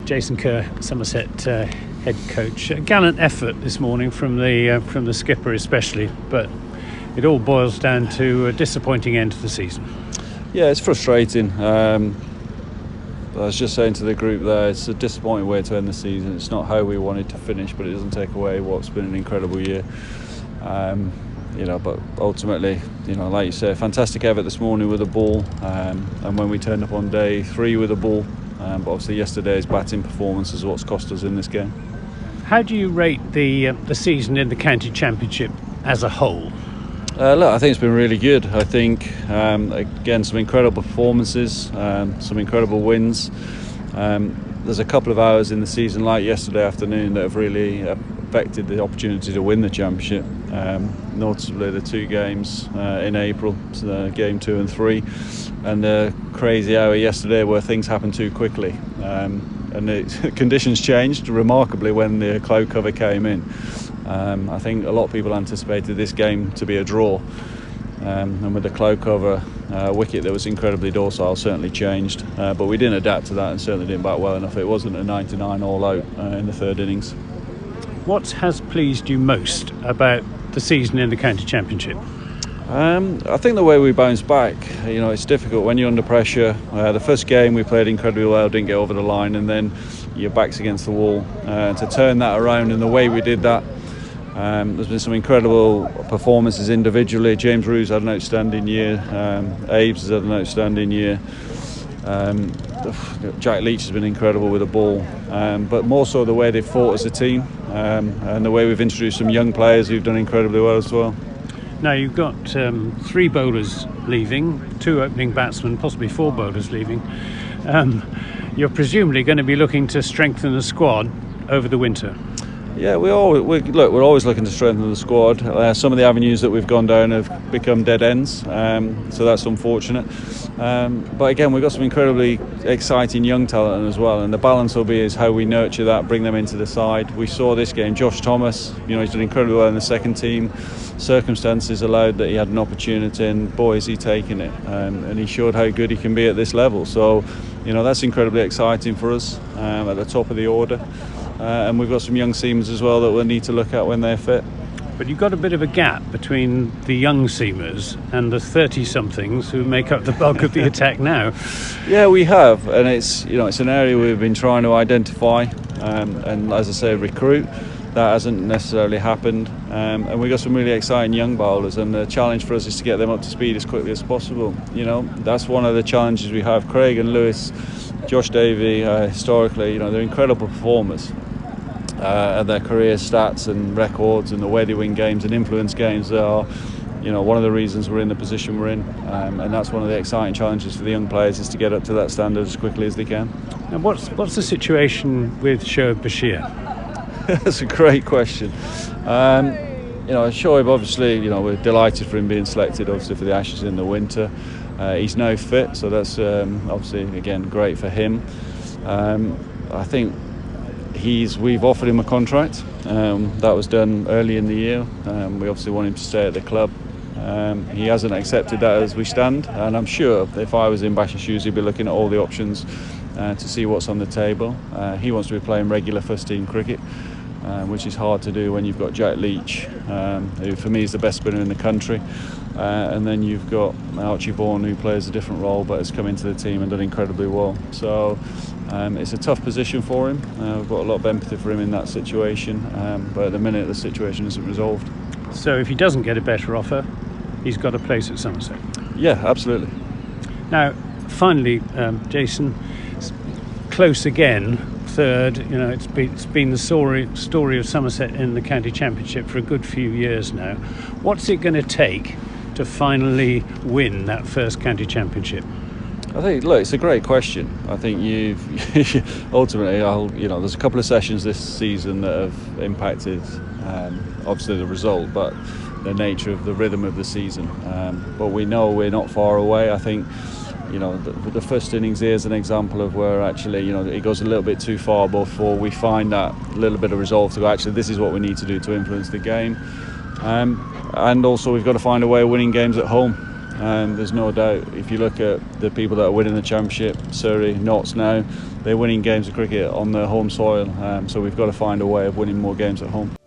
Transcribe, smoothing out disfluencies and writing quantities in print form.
Jason Kerr, Somerset head coach. A gallant effort this morning from the skipper especially, but it all boils down to a disappointing end to the season. Yeah, it's frustrating. I was just saying to the group there, it's a disappointing way to end the season. It's not how we wanted to finish, but it doesn't take away what's been an incredible year. But ultimately, like you say, fantastic effort this morning with the ball, and when we turned up on day 3 with the ball, but obviously yesterday's batting performance is what's cost us in this game. How do you rate the season in the county championship as a whole? Look, I think it's been really good. I think, again, some incredible performances, some incredible wins. There's a couple of hours in the season, like yesterday afternoon, that have really affected the opportunity to win the championship. Noticeably the 2 games in April, so game 2 and 3, and the crazy hour yesterday where things happened too quickly. And the conditions changed remarkably when the cloud cover came in. I think a lot of people anticipated this game to be a draw, and with the cloud cover, wicket that was incredibly docile certainly changed, but we didn't adapt to that and certainly didn't bat well enough. It wasn't a 99 all out in the 3rd innings. What has pleased you most about the season in the county championship? I think the way we bounced back. It's difficult when you're under pressure. The first game we played incredibly well, didn't get over the line, and then your back's against the wall. To turn that around in the way we did that, there's been some incredible performances individually. James Ruse had an outstanding year. Abe's has had an outstanding year. Jack Leach has been incredible with the ball, but more so the way they've fought as a team, and the way we've introduced some young players who've done incredibly well as well. Now you've got 3 bowlers leaving, 2 opening batsmen, possibly 4 bowlers leaving. You're presumably going to be looking to strengthen the squad over the winter. Yeah, we're always looking to strengthen the squad. Some of the avenues that we've gone down have become dead ends, so that's unfortunate. But again, we've got some incredibly exciting young talent as well, and the balance will be is how we nurture that, bring them into the side. We saw this game, Josh Thomas, he's done incredibly well in the second team. Circumstances allowed that he had an opportunity, and boy, is he taking it, and he showed how good he can be at this level. So, that's incredibly exciting for us at the top of the order. And we've got some young seamers as well that we'll need to look at when they're fit. But you've got a bit of a gap between the young seamers and the 30-somethings who make up the bulk of the attack now. Yeah, we have, and it's an area we've been trying to identify and, as I say, recruit. That hasn't necessarily happened, and we've got some really exciting young bowlers, and the challenge for us is to get them up to speed as quickly as possible. That's one of the challenges we have. Craig and Lewis, Josh Davey, historically, they're incredible performers. And their career stats and records and the way they win games and influence games are, one of the reasons we're in the position we're in, and that's one of the exciting challenges for the young players, is to get up to that standard as quickly as they can. And what's the situation with Shoaib Bashir? That's a great question. Shoaib, obviously, we're delighted for him being selected, obviously, for the Ashes in the winter. He's now fit, so that's obviously, again, great for him. I think we've offered him a contract. That was done early in the year. We obviously want him to stay at the club. He hasn't accepted that as we stand, and I'm sure if I was in Bashir's shoes, he'd be looking at all the options to see what's on the table. He wants to be playing regular first team cricket, which is hard to do when you've got Jack Leach, who for me is the best spinner in the country, and then you've got Archie Vaughan, who plays a different role but has come into the team and done incredibly well. So it's a tough position for him. We've got a lot of empathy for him in that situation, but at the minute the situation isn't resolved. So if he doesn't get a better offer, he's got a place at Somerset? Yeah, absolutely. Now, finally, Jason, close again, 3rd. It's been the story of Somerset in the county championship for a good few years now. What's it going to take to finally win that first county championship? I think, it's a great question. I think ultimately, there's a couple of sessions this season that have impacted, obviously, the result, but the nature of the rhythm of the season. But we know we're not far away. I think, the first innings here is an example of where actually, it goes a little bit too far before we find that little bit of resolve to go, actually, this is what we need to do to influence the game. And also, we've got to find a way of winning games at home. There's no doubt. If you look at the people that are winning the championship, Surrey, Notts now, they're winning games of cricket on their home soil. So we've got to find a way of winning more games at home.